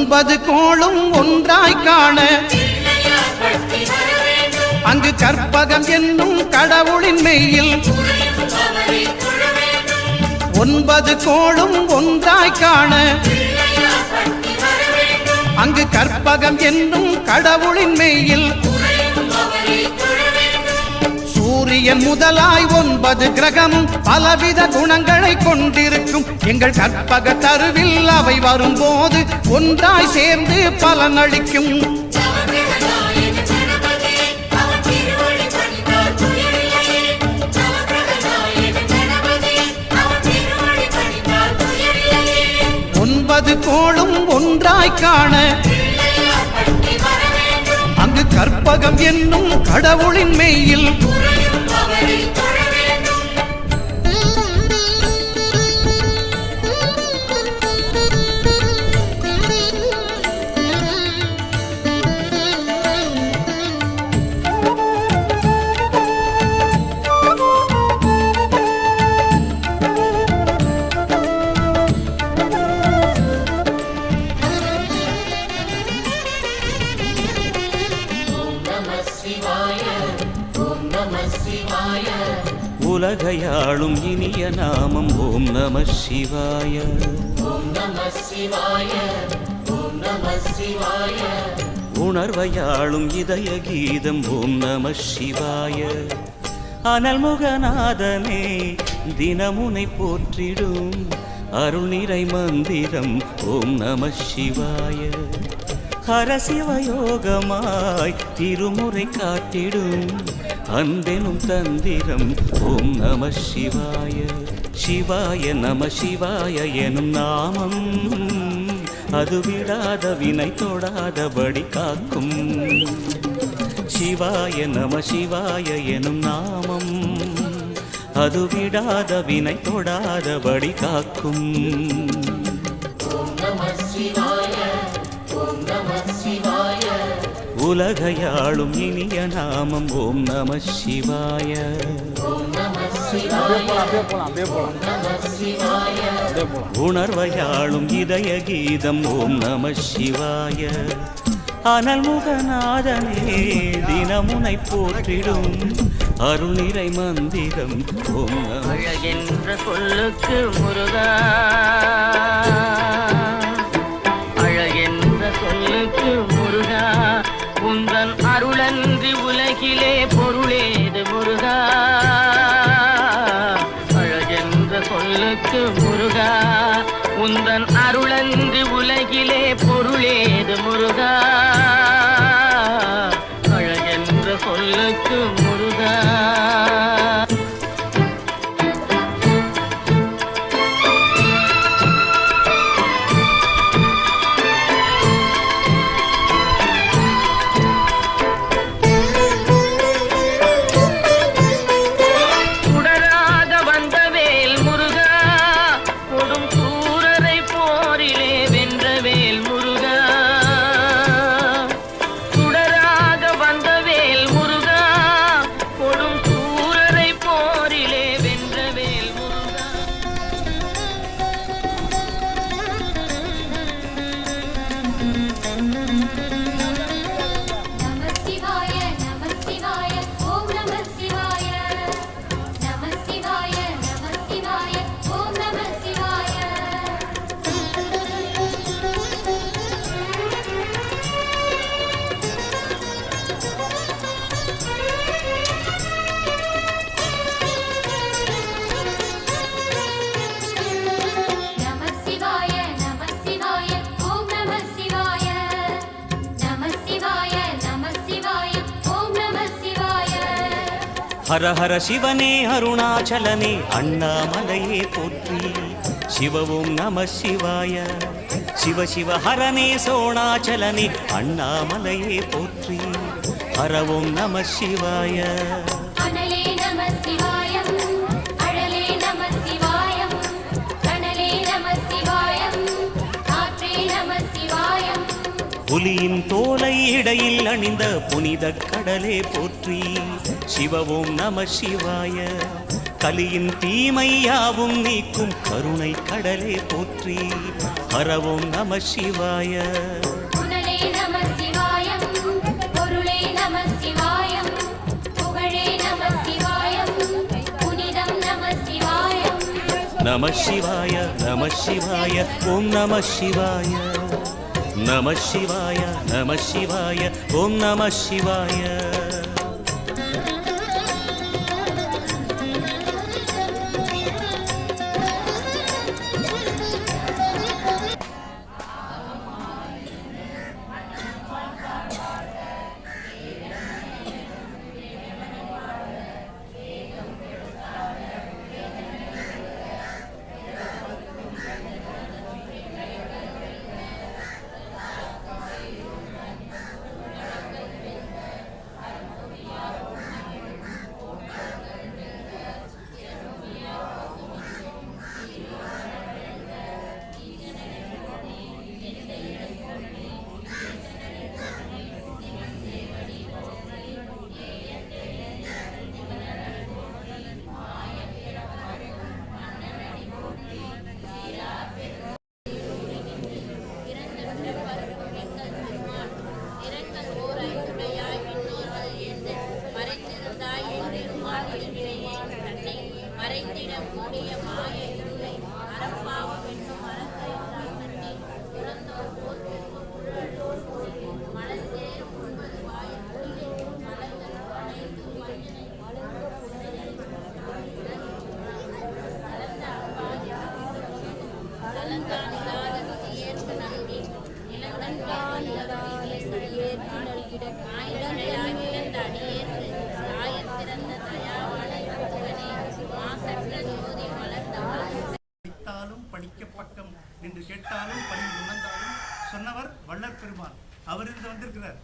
ஒன்பது கோளும் ஒன்றாய் காண அங்கு கற்பகம் என்னும் கடவுளின் மெய்யில் ஒன்பது கோளும் ஒன்றாய் காண அங்கு கற்பகம் என்னும் கடவுளின் மெய்யில் சூரியன் முதலாய் ஒன்பது கிரகமும் பலவித குணங்களை கொண்டிருக்கும் எங்கள் கற்பக தருவில் அவை வரும்போது ஒன்றாய் சேர்ந்து பலனளிக்கும். ஒன்பது கோளும் ஒன்றாய் காண அங்கு கற்பகம் என்னும் கடவுளின் மெய்யில் உலகையாளும் இனிய நாமம் ஓம் நம சிவாய. உணர்வையாளும் இதய கீதம் ஓம் நம சிவாய. அனல்முகநாதனே தினமுனை போற்றிடும் அருள் நிறை மந்திரம் ஓம் நம சிவாய. ஹரசிவயோகமாய் திருமுறை காட்டிடும் அன்பெனும் தந்திரம் ஓம் நம சிவாய. சிவாய நம சிவாய எனும் நாமம் அது விடாத வினை தொடாதபடி காக்கும். சிவாய நம சிவாய எனும் நாமம் அது விடாத வினை தொடாதபடி காக்கும். உலகையாளும் இனிய நாமம் ஓம் நம சிவாய. உணர்வையாளும் இதய கீதம் ஓம் நம சிவாய. அனல்முகநாதனே தினமுனை போற்றிடும் அருள் நிறை மந்திரம் ஓம் நம. அழகென்ற சொல்லுக்கு முருகா, அழகென்ற சொல்லுக்கு முருகா, உந்தன் அருளன்றி உலகிலே பொருளேது முருகா. அழகென்ற சொல்லுக்கு முருகா, உந்தன் அருளன்றி உலகிலே பொருளேது முருகா. அழகென்ற சொல்லுக்கு முருகா. ஹர ஹர சிவனே அருணாச்சலனே அண்ணாமலையே போற்றி. சிவ ஓம் நம சிவாய. சிவ சிவ ஹரனே சோணாச்சலனே அண்ணாமலையே போற்றி. ஹர ஓம் நம சிவாய. புலியின் தோலை இடையில் அணிந்த புனித கடலே போற்றி. சிவ ஓம் நம சிவாய. கலியின் தீமையாவும் நீக்கும் கருணை கடலே போற்றி. ஹரவோம் நம சிவாய. புனலே நம சிவாயம், பொருளே நம சிவாயம், புகழே நம சிவாயம், புனிதம் நம சிவாயம். நம சிவாய நம சிவாய ஓம் நம சிவாய. நம சிவாய நம சிவாய ஓம் நம சிவாய. படிக்க பக்கம் என்று கேட்டாலும் பணிந்து உணர்ந்தாலும் சொன்னவர் வள்ளற் பெருமான். அவர் இருந்து வந்திருக்கிறார்.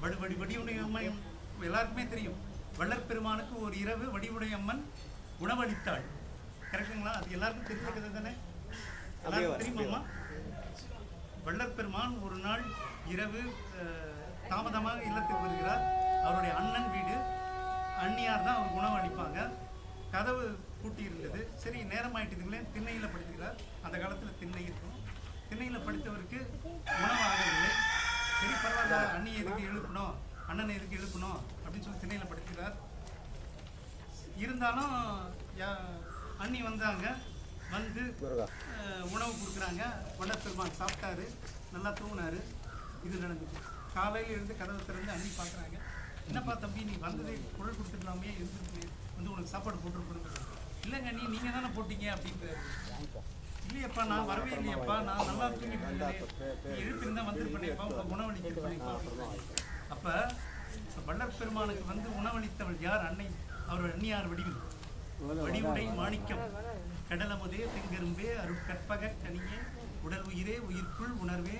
வடிவுடைய அம்மன் எல்லாருக்குமே தெரியும். வள்ளற் பெருமானுக்கு ஒரு இரவு வடிவுடைய அம்மன் உணவளித்தாள். கரெக்டுங்களா? அது எல்லாருக்கும் தெரிஞ்சுக்கிறது தானே? எல்லாருக்கும் தெரியுமாம்மா? வள்ளற் பெருமான் ஒரு நாள் இரவு தாமதமாக இல்லத்துக்கு வருகிறார். அவருடைய அண்ணன் வீடு, அண்ணியார் தான் அவருக்கு உணவு அளிப்பாங்க. கதவு பூட்டி இருந்தது. சரி, நேரம் ஆயிட்டுதுங்களே, திண்ணையில் படுத்துக்கிறார். அந்த காலத்தில் திண்ணை இருக்கும். திண்ணையில் படுத்தவருக்கு உணவு ஆகவில்லை. சரி, பரவாயில்ல, அண்ணி எதுக்கு எழுப்பணும், அண்ணனை எதுக்கு எழுப்பணும் அப்படின்னு சொல்லி திண்ணையில் படுத்துக்கிறார். இருந்தாலும் அண்ணி வந்தாங்க. வந்து உணவு கொடுக்குறாங்க. வள்ளற் பெருமான் சாப்பிட்டாரு, நல்லா தூங்கினாரு. இது நடந்துச்சு. காலையில் எழுந்து கதவை திறந்து அண்ணி பார்க்குறாங்க. என்னப்பா தம்பி, நீ வந்ததே குரல் கொடுத்துடலாமே, இருந்து வந்து உனக்கு சாப்பாடு போட்டுருக்கணும். இல்லைங்க அண்ணி, நீங்கள் தானே போட்டீங்க அப்படின்றாரு. இல்லையப்பா, நான் வரவே இல்லையப்பா, நான் நல்லா தூங்கிட்டு இருந்தேன், நீ எழுப்பிருந்தா வந்திருப்பேனேப்பா, உங்கள் உணவளிச்சிருப்பேனேப்பா. அப்போ வள்ளற் பெருமானுக்கு வந்து உணவளித்தவள் யார்? அன்னை. அவர் அன்னியார் வடிவு. வடிவுடை மாணிக்கம் கடலமுதே செங்கரும்பே அருட்கற்பக கனியே உடல் உயிரே உயிர்க்குள் உணர்வே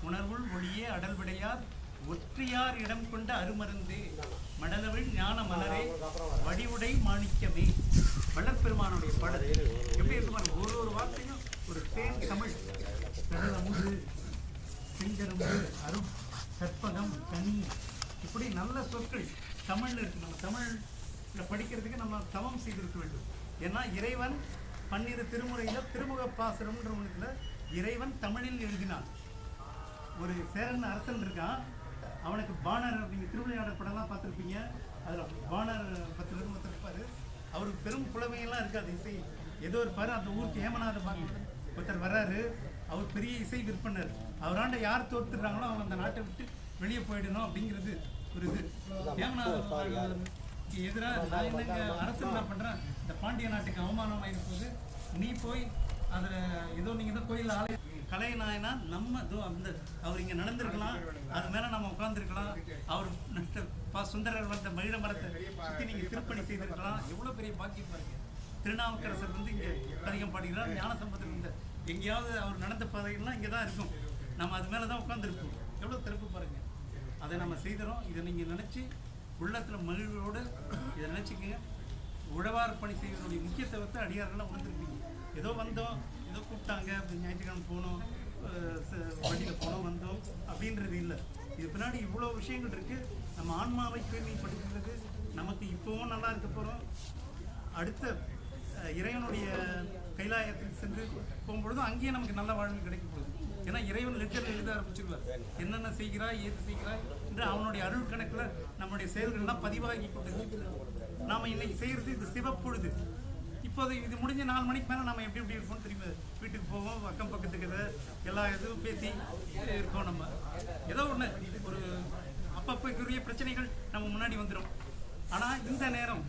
உணர்வுள் ஒளியே அடல் விடையார் ஒற்றியார் இடம் கொண்ட அருமருந்தே மடலவிழ் ஞான மலரே வடிவுடை மாணிக்கமே. வள்ளற் பெருமானுடைய பாடல் எப்படி இருக்கு? ஒரு வார்த்தையும் ஒரு தேன் தமிழ். கடலமுது செங்கரும்பு அருட் கற்பகம் கனி, இப்படி நல்ல சொற்கள் தமிழ்ல இருக்கு. நம்ம தமிழ்ல படிக்கிறதுக்கு நம்ம தவம் செய்திருக்க வேண்டும். ஏன்னா இறைவன் 12 திருமுறையில் திருமுக பாசுரம்ன்ற ஒன்றுல இறைவன் தமிழில் எழுதினான். ஒரு சேரன் அரசன் இருக்கான், அவனுக்கு பாணர், நீங்கள் திருவிளையாடல் படம்லாம் பார்த்துருப்பீங்க, அதில் பாணர் 10 பேரும் ஒருத்தர் இருப்பார். அவருக்கு பெரும் புலமையெல்லாம் இருக்காது, இசை ஏதோ இருப்பார். அந்த ஊருக்கு ஏமநாத பாண்டியன் ஒருத்தர் வர்றாரு. அவர் பெரிய இசை விற்பனர். அவராண்ட யார் தோற்றுறாங்களோ அவங்க அந்த நாட்டை விட்டு வெளியே போயிடணும் அப்படிங்கிறது ஒரு இது. ஏமநாத எதிராக நான் என்னங்க அரசன் என்ன பண்ணுறேன், இந்த பாண்டிய நாட்டுக்கு அவமானம் ஆகிருப்போது, நீ போய் அதில் ஏதோ நீங்கள் தான் கோயில் ஆலய கலை நாயனா நம்ம அந்த அவர் இங்கே நடந்திருக்கலாம், அது மேலே நம்ம உட்காந்துருக்கலாம். அவர் சுந்தரர் வந்த மகிழ மரத்தை சுற்றி நீங்கள் திருப்பணி செய்திருக்கலாம். எவ்வளோ பெரிய பாக்கியம் பாருங்க. திருநாவுக்கரசர் வந்து இங்கே அதிகம் பாடுகிறார். ஞானசம்பந்தர் இந்த எங்கேயாவது அவர் நடந்த பாதைகள்லாம் இங்கே தான் இருக்கும். நம்ம அது மேலே தான் உட்காந்துருப்போம். எவ்வளோ திறப்பு பாருங்கள். அதை நம்ம செய்கிறோம். இதை நீங்கள் நினச்சி உள்ளத்தில் மகிழ்வோடு இதை நினச்சிக்கங்க. உழவார் பணி செய்வதனுடைய முக்கியத்துவத்தை அடியார்கள்லாம் உணர்ந்துருப்பீங்க. ஏதோ வந்தோம், ஏதோ கூப்பிட்டாங்க, அப்படி ஞாயிற்றுக்கிழமை போனோம், வண்டியில் போனோம் வந்தோம் அப்படின்றது இல்லை. இது பின்னாடி இவ்வளோ விஷயங்கள் இருக்குது. நம்ம ஆன்மாவை கேள்விப்படுத்துறது. நமக்கு இப்போவும் நல்லா இருக்க போகிறோம். அடுத்த இறைவனுடைய கைலாயத்துக்கு சென்று போகும்பொழுதும் அங்கேயே நமக்கு நல்ல வாழ்வு கிடைக்கும் போகுது. ஏன்னா இறைவன் லெட்டர் எழுத ஆரம்பிச்சிருவார். என்னென்ன செய்கிறாய், ஏது செய்கிறாய் என்று அவனுடைய அருள் கணக்கில் நம்முடைய செயல்கள்லாம் பதிவாகி கொண்டு நாம் இன்னைக்கு செய்கிறது இது சிவப்பொழுது. இப்போது இது முடிஞ்ச 4 மணிக்கு மேலே நம்ம எப்படி இருப்போம் தெரியுமா? வீட்டுக்கு போவோம், அக்கம் பக்கத்துக்கு எல்லா இதுவும் பேசி இருக்கோம். நம்ம ஏதோ ஒன்று ஒரு அப்பப்போக்குரிய பிரச்சனைகள் நம்ம முன்னாடி வந்துடும். ஆனால் இந்த நேரம்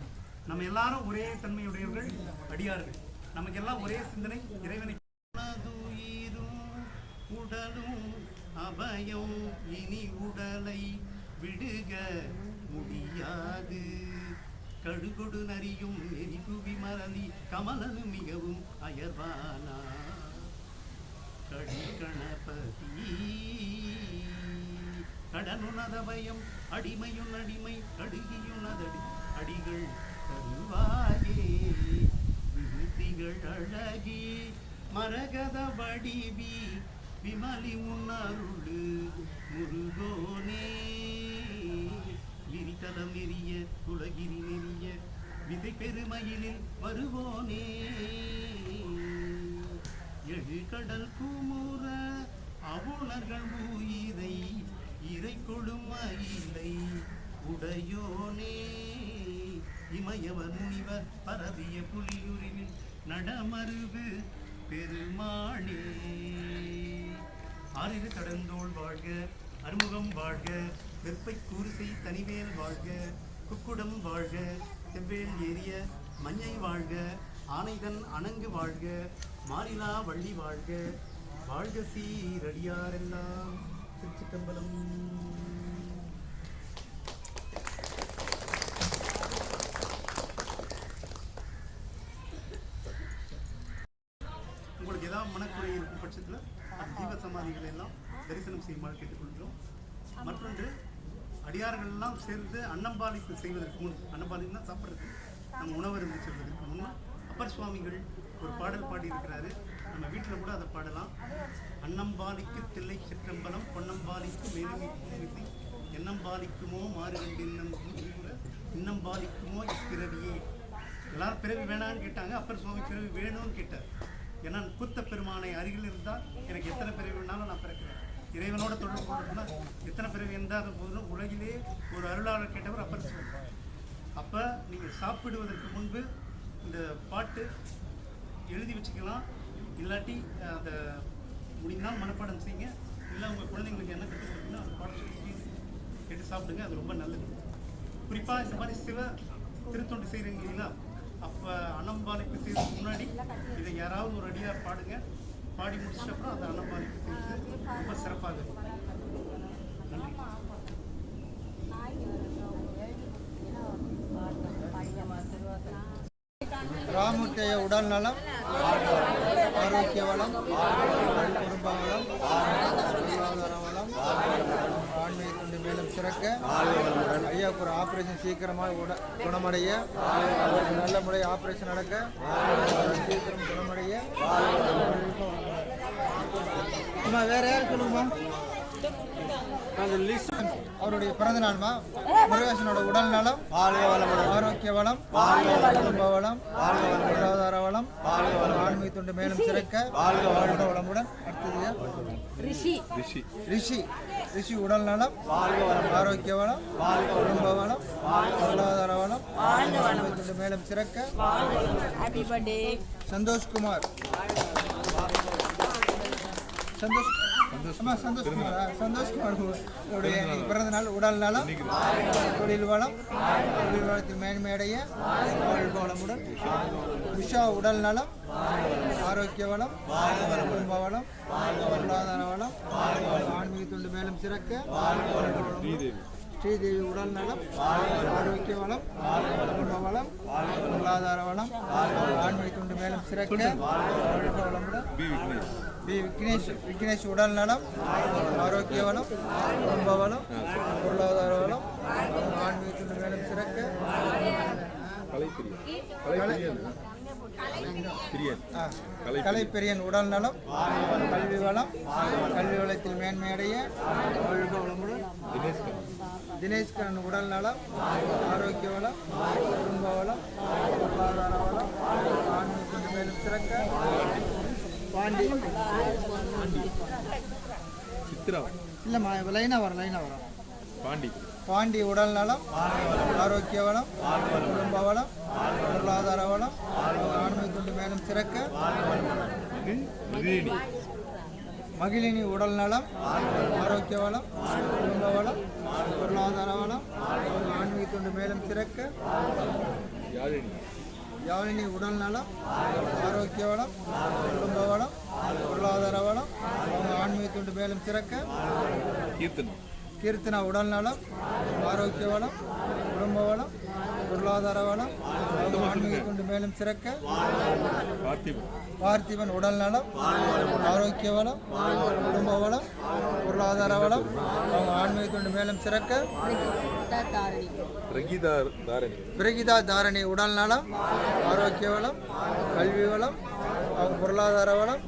நம்ம எல்லாரும் ஒரே தன்மையுடையவர்கள், அடியார்கள். நமக்கு எல்லாம் ஒரே சிந்தனை, இறைவனை உடலும் அபயம், இனி உடலை விடுக முடியாது. கடுகொடு நரியும் எரிபுவி மரளி கமலனு மிகவும் அயர்வானா. கடிகணபதி கடனுனதபயம், அடிமையுன் அடிமை கடுகியுனதடி அடிகள் தருவாயே. விருத்திகள் அழகி மரகத வடிவி விமலி உன்னருளு முருகோனே. விரிதலம் எரிய உலகிரி நெறிய விதை பெருமயிலில் வருவோனே. எழு கடல் குமுற அவுணர்கள் உயிரை இறை கொடுமயிலை உடையோனே. இமயவர் முனிவர் பரவிய புலியுரில் நடமருவு பெருமானே. ஆறிரு கடந்தோள் வாழ்க, அறுமுகம் வாழ்க, வெப்பை கூறுசை தனிவேல் வாழ்க, குக்குடம் வாழ்க, செவ்வேல் ஏறிய மஞ்சை வாழ்க, ஆனைதன் அணங்கு வாழ்க, மாறிலா வள்ளி வாழ்க, வாழ்க சீரடியாரெல்லாம். திருச்சிற்றம்பலம். உங்களுக்கு ஏதாவது மனக்குறை இருக்கும் பட்சத்தில் ஜீவ சமாதிகளை எல்லாம் தரிசனம் செய்யுமாறு கேட்டுக்கொள்கிறோம். மற்றொன்று, அடியார்கள் எல்லாம் சேர்ந்து அன்னம்பாலிப்பு செய்வதற்கு முன், அன்னம்பாலிப்புனா சாப்பிட்றது, நம்ம உணவு இருந்து சொல்வதற்கு முன் அப்பர் சுவாமிகள் ஒரு பாடல் பாடியிருக்கிறாரு. நம்ம வீட்டில் கூட அதை பாடலாம். அன்னம்பாலிக்கு தில்லை சிற்றம்பலம், பொன்னம்பாலிக்கு மேலும் எண்ணம்பாலிக்குமோ மாறுகண்டு இன்னம்பாலிக்குமோ இப்பிறவியே. எல்லாரும் பிறவி வேணான்னு கேட்டாங்க. அப்பர் சுவாமி பிறவி வேணும்னு கேட்டார். ஏன்னா புத்த பெருமானை அருகில் இருந்தால் எனக்கு எத்தனை பிறவி வேணாலும் நான் பிறக்கிறேன். இறைவனோட தொடர்பு கொண்டிருக்குன்னா எத்தனை பிறவி இருந்தாத போதும் உலகிலே ஒரு அருளாளர் கேட்டவர் அப்பர் சுவாமி. அப்போ நீங்கள் சாப்பிடுவதற்கு முன்பு இந்த பாட்டு எழுதி வச்சுக்கலாம். இல்லாட்டி அதை முடிந்தால் மனப்பாடம் செய்யுங்க. இல்லை உங்கள் குழந்தைங்களுக்கு என்ன கற்றுக் கொடுக்குன்னா அந்த பாடம் சொல்லி கேட்டு சாப்பிடுங்க. அது ரொம்ப நல்லது. குறிப்பாக இந்த மாதிரி சிவ திருத்தொண்டு செய்கிறீங்க இல்லைங்களா, அப்போ அன்னம்பாலிப்பு செய்யறதுக்கு முன்னாடி இதை யாராவது ஒரு அடியார் பாடுங்க. பாடி முடிச்சிட்ட அப்புறம் அந்த அன்னம்பாலிப்பு செய்து ரொம்ப சிறப்பாக இருக்கும். நன்றி. ராமுடைய உடல் நலம், ஆரோக்கிய வளம், குடும்ப வளம், பொருளாதார வளம், ஆன்மீக தொண்டு மேலும் சிறக்க, ஐயாவுக்கு ஒரு ஆப்ரேஷன் சீக்கிரமாக குணமடைய, நல்ல முறை ஆப்ரேஷன் நடக்க, சீக்கிரம் குணமடைய. வேற யார் சொல்லுங்கம்மா? அவருடைய பிறந்த நாள்மா. முருகேசனோட உடல் நலம், ஆரோக்கிய வளம், குடும்ப வளம், பொருளாதார வளம், ஆன்மீக தொண்டு மேலும் சிறக்க, வாழ்க வளமுடன். அடுத்தது ரிஷி உடல் நலம், ஆரோக்கிய வளம், குடும்ப வளம், பொருளாதார வளம், ஆன்மீக தொண்டு மேலும் சிறக்க. சந்தோஷ்குமார் பிறந்த நாள். உடல் நலம், தொழில் வளம், தொழில் வளத்தில் மேன்மையடைய, வாழ்க வளமுடன். விஷா உடல் நலம், ஆரோக்கிய வளம், குடும்ப வளம், பொருளாதார வளம், ஆன்மீக தொண்டு மேலும் சிறக்க. ஸ்ரீதேவி உடல் நலம், ஆரோக்கிய வளம், குடும்ப வளம், பொருளாதார வளம், ஆன்மீக தொண்டு மேலும் சிறக்க. வாழ்க வளமுடன். விக்னேஷ் உடல் நலம், ஆரோக்கிய வளம், குடும்ப வளம், பொருளாதார வளம், ஆன்மீக தொண்டு மேலும் சிறக்க. கலைப்பிரியன் உடல் நலம், கல்வி வளம், கல்வி வளத்தில் மேன்மையடைய, வாழ்க வளமுடன். தினேஷ்கரன் உடல் நலம், ஆரோக்கிய வளம், குடும்ப வளம், பொருளாதார வளம், சிறக்க பாண்டி இல்லைம்மா லைனாக வரும் பாண்டி உடல் நலம் ஆரோக்கிய வளம் குடும்ப வளம் பொருளாதார வளம் ஆன்மீகத்தொண்டு மேலும் சிறக்க மகிழினி உடல் நலம் ஆரோக்கிய வளம் குடும்ப வளம் பொருளாதார வளம் ஆன்மீகத்தொண்டு மேலும் சிறக்க யாழினி உடல் நலம் ஆரோக்கிய வளம் குடும்ப வளம் பொருளாதார வளம் அவங்க ஆன்மீகத்தொண்டு மேலும் சிறக்க கீர்த்தனா உடல் நலம் ஆரோக்கிய வளம் குடும்ப வளம் பொருளாதார வளம் அவங்க ஆன்மீகத்தொண்டு மேலும் சிறக்க பார்த்திபன் உடல் நலம் ஆரோக்கிய வளம் குடும்ப வளம் பொருளாதார வளம் அவங்க ஆன்மீகத்தொண்டு மேலும் சிறக்க பிரகிதா தாரணி உடல் நலம் ஆரோக்கிய வளம் கல்வி வளம் அவங்க பொருளாதார வளம்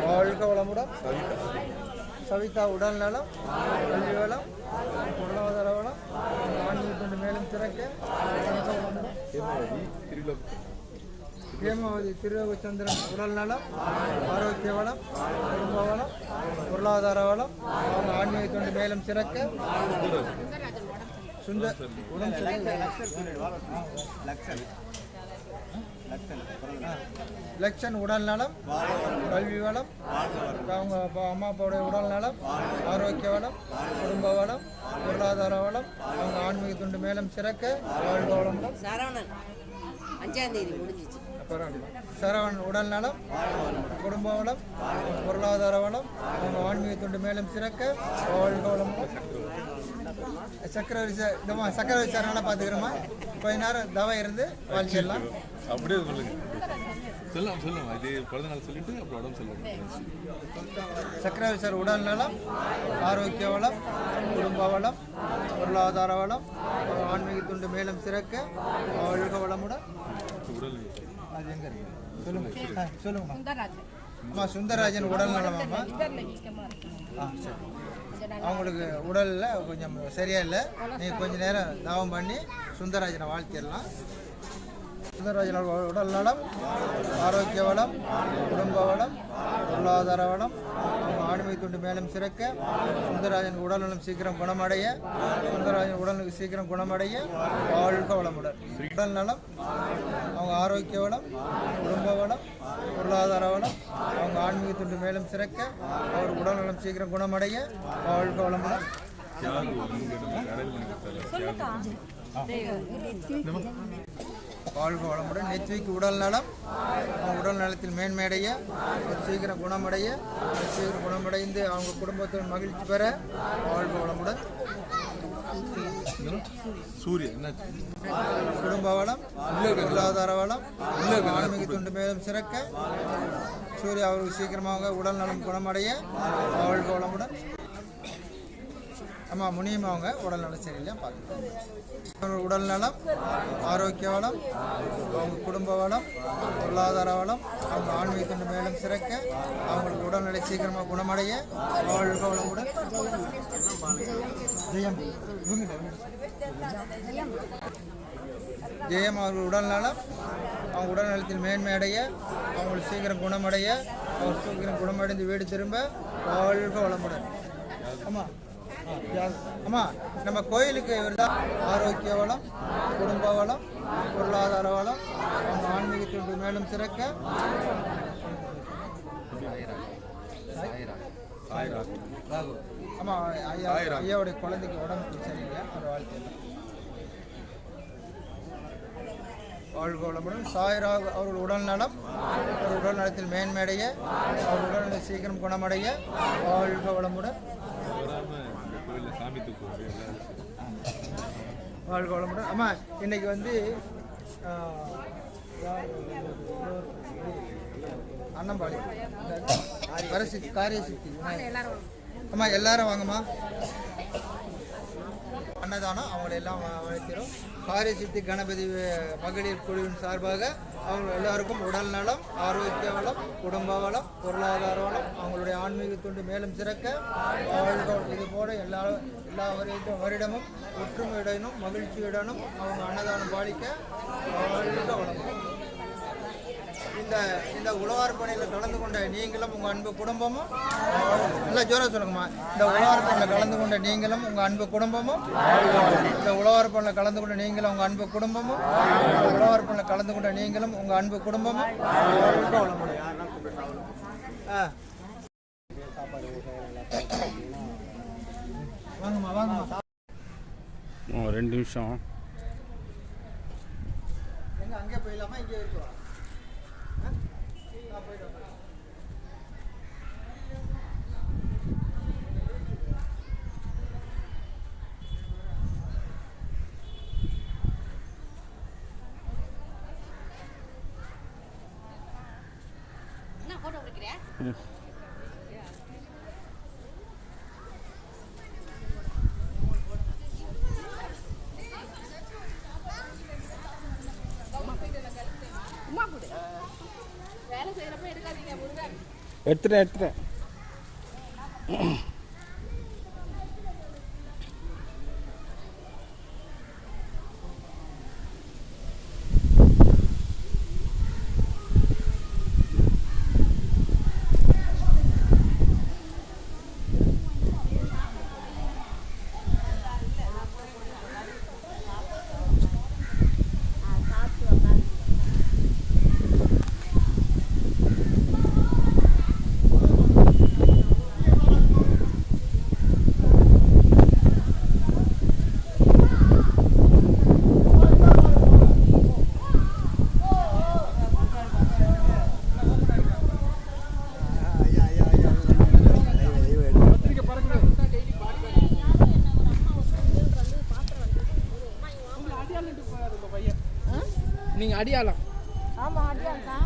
வாழ்க வளமுடன் சவிதா உடல் நலம் கல்வி வளம் பொருளாதார வளம் ஆன்மீகத்தொண்டு மேலும் சிறக்க ஹேமாவதி திருரவிச்சந்திரன் உடல் நலம் ஆரோக்கிய வளம் குடும்ப வளம் பொருளாதார வளம் அவங்க ஆன்மீகத்தொண்டு மேலும் சிறக்க சுந்தர் லக்ஷன் உடல் நலம் கல்வி வளம் அவங்க அம்மா அப்பாவுடைய உடல் நலம் ஆரோக்கிய வளம் குடும்ப வளம் பொருளாதார வளம் அவங்க ஆன்மீகத்தொண்டு மேலும் சிறக்க வாழ்க வளமுடன் சரவணன் உடல் நலம் குடும்ப வளம் பொருளாதார வளம் அவங்க ஆன்மீகத்தொண்டு மேலும் சிறக்க வாழ்க வளமுடன் சக்கரவர்த்தி சார் இதமா சக்கரவர்த்தி சார் நல்லா பார்த்துக்கிறோமா கொஞ்ச நேரம் தவ இருந்து வாழ்ச்சிடலாம் அப்படியே சொல்லுங்க இது பிறந்த நாள் சொல்லிட்டு அப்புறம் உடம்பு சொல்லுங்க சக்கரவர்த்தி சார் உடல் நலம் ஆரோக்கிய வளம் குடும்ப வளம் பொருளாதார வளம் ஆன்மீகத்தொண்டு மேலும் சிறக்க வாழ்க வளமுடன் அது எங்க இருக்கு சொல்லுங்க அம்மா சுந்தரராஜன் உடல் நலமாம்மா சரி அவங்களுக்கு உடலில் கொஞ்சம் சரியா இல்லை நீங்கள் கொஞ்சம் நேரம் தாவம் பண்ணி சுந்தரராஜனை வாழ்த்திடலாம் சுந்தரராஜன் உடல் நலம் ஆரோக்கிய வளம் குடும்ப வளம் பொருளாதார வளம் அவங்க ஆன்மீகத்தொண்டு மேலும் சிறக்க சுந்தரராஜன் உடல் நலம் சீக்கிரம் குணமடைய சுந்தரராஜன் உடலுக்கு சீக்கிரம் குணமடைய வாழ்க வளமுடன் உடல் நலம் அவங்க ஆரோக்கிய வளம் குடும்ப வளம் பொருளாதார வளம் அவங்க ஆன்மீகத்தொண்டு மேலும் சிறக்க அவர் உடல் நலம் சீக்கிரம் குணமடைய வாழ்க வளமுடன் வாழ்க வளமுடன் நெத்விக்கு உடல் நலம் உடல் நலத்தில் மேன்மையடைய சீக்கிரம் குணமடைய சீக்கிரம் குணமடைந்து அவங்க குடும்பத்துடன் மகிழ்ச்சி பெற வாழ்க வளமுடன் சூரியன் குடும்ப வளம் பொருளாதார வளம் ஆன்மீகத்தொண்டு மேலும் சிறக்க சூரிய அவருக்கு சீக்கிரமாக உடல் நலம் குணமடைய வாழ்க வளமுடன் அம்மா முனியும் அவங்க உடல் நலம் சரியில்லையா பார்த்துக்கோங்க உடல் நலம் ஆரோக்கிய வளம் அவங்க குடும்ப வளம் பொருளாதார வளம் அவங்க ஆன்மீகத்தொண்டு மேலும் சிறக்க அவங்களுக்கு உடல்நிலை சீக்கிரமாக குணமடைய வாழ்க வளமுடன் ஜெயம் ஜெயம் அவர்கள் உடல் நலம் அவங்க உடல் நலத்தில் மேன்மையடைய அவங்களுக்கு சீக்கிரம் குணமடைய அவங்க சீக்கிரம் குணமடைந்து வீடு திரும்ப வாழ்க வளமுடன் அம்மா அம்மா நம்ம கோயிலுக்கு இவர் தான் ஆரோக்கிய வளம் குடும்ப வளம் பொருளாதார வளம் அவங்க ஆன்மீகத்திற்கு மேலும் சிறக்க ஆமா ஐயாவுடைய குழந்தைக்கு உடம்புக்கு சரியில்லை அவர் வாழ்க்கை வாழ்க வளமுடன் சாய்ராக் அவர்கள் உடல் நலம் அவர் உடல் நலத்தில் மேன்மையடைய அவர் உடல்நல சீக்கிரம் குணமடைய வாழ்க வளமுடன் வாழ்க வளமுடன் அம்மா இன்னைக்கு வந்து அன்னம்பாடி வரசித்தி காரியசித்தி அம்மா எல்லாரும் வாங்கம்மா அன்னதானம் அவங்களை எல்லாம் அழைக்கிறோம் காரியசித்தி கணபதி மகளிர் குழுவின் சார்பாக அவங்க எல்லாருக்கும் உடல் நலம் ஆரோக்கிய வளம் குடும்ப வளம் பொருளாதார வளம் அவங்களுடைய ஆன்மீகத்தொண்டு மேலும் சிறக்க இது போல எல்லா வருடமும் ஒற்றுமையுடனும் மகிழ்ச்சியுடனும் அவங்க அன்னதானம் பாலிக்க வாழ்க வளம் இந்த உழவார்பணியில் கலந்து கொண்ட நீங்களும் உங்கள் அன்பு குடும்பமும் நல்லா ஜோராக சொல்லுங்கம்மா. இந்த உழவார்பணியில் கலந்து கொண்ட நீங்களும் உங்கள் அன்பு குடும்பமும் இந்த உழவார்பணியில் கலந்து கொண்ட நீங்களும் உங்கள் அன்பு குடும்பமும் உழவார்பணியில் கலந்து கொண்ட நீங்களும் உங்கள் அன்பு குடும்பமும் வாங்கம்மா வாங்கம்மா. 2 நிமிஷம். எங்க அங்கே போயிடலாமா இங்கே இருக்கலாம்? எடுத்துட்டேன். நீங்க அடியாலாம். ஆமா அடியால் தான்.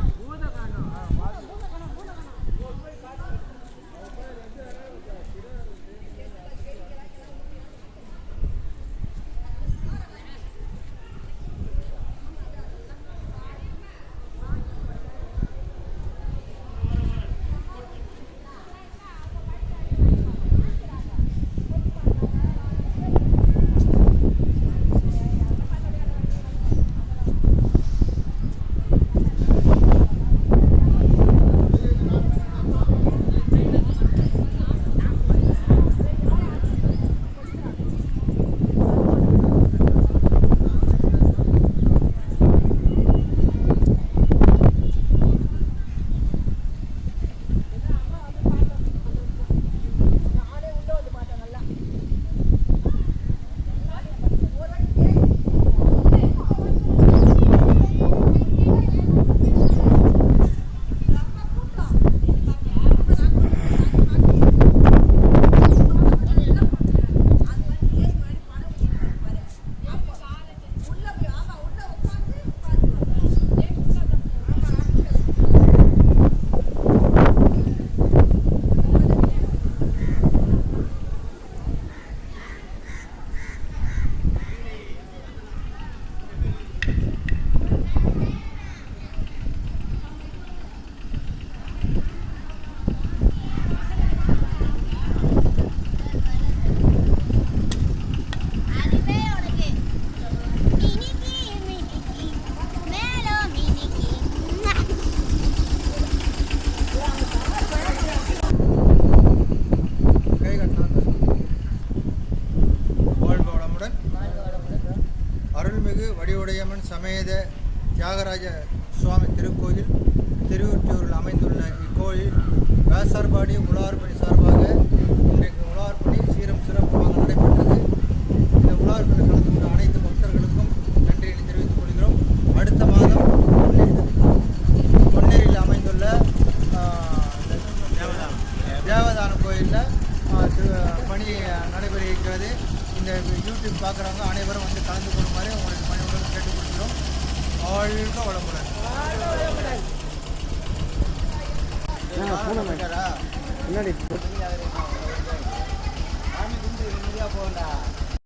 சமேத தியாகராஜ சுவாமி திருக்கோயில் திருவொற்றியூரில் அமைந்துள்ள இக்கோயில் வேசார்பாடி உழவார்பணி சார்பாக இன்றைக்கு உழவார்பணி சீரும் சிறப்பாக நடைபெற்றது. இந்த உழவார்பணி கலந்து கொண்ட அனைத்து பக்தர்களுக்கும் நன்றியை தெரிவித்துக் கொள்கிறோம். அடுத்த மாதம் பொன்னேரியில் அமைந்துள்ள தேவதான கோயிலில் பணி நடைபெற இருக்கிறது. இந்த யூடியூப் பார்க்குறவங்க அனைவரும் வந்து கலந்து கொள்ளுமாறு உங்களுக்கு பணியுடன் கேட்டுக் கொள்கிறோம். வாழ்க வளமுடன். முன்னாடி போகண்டா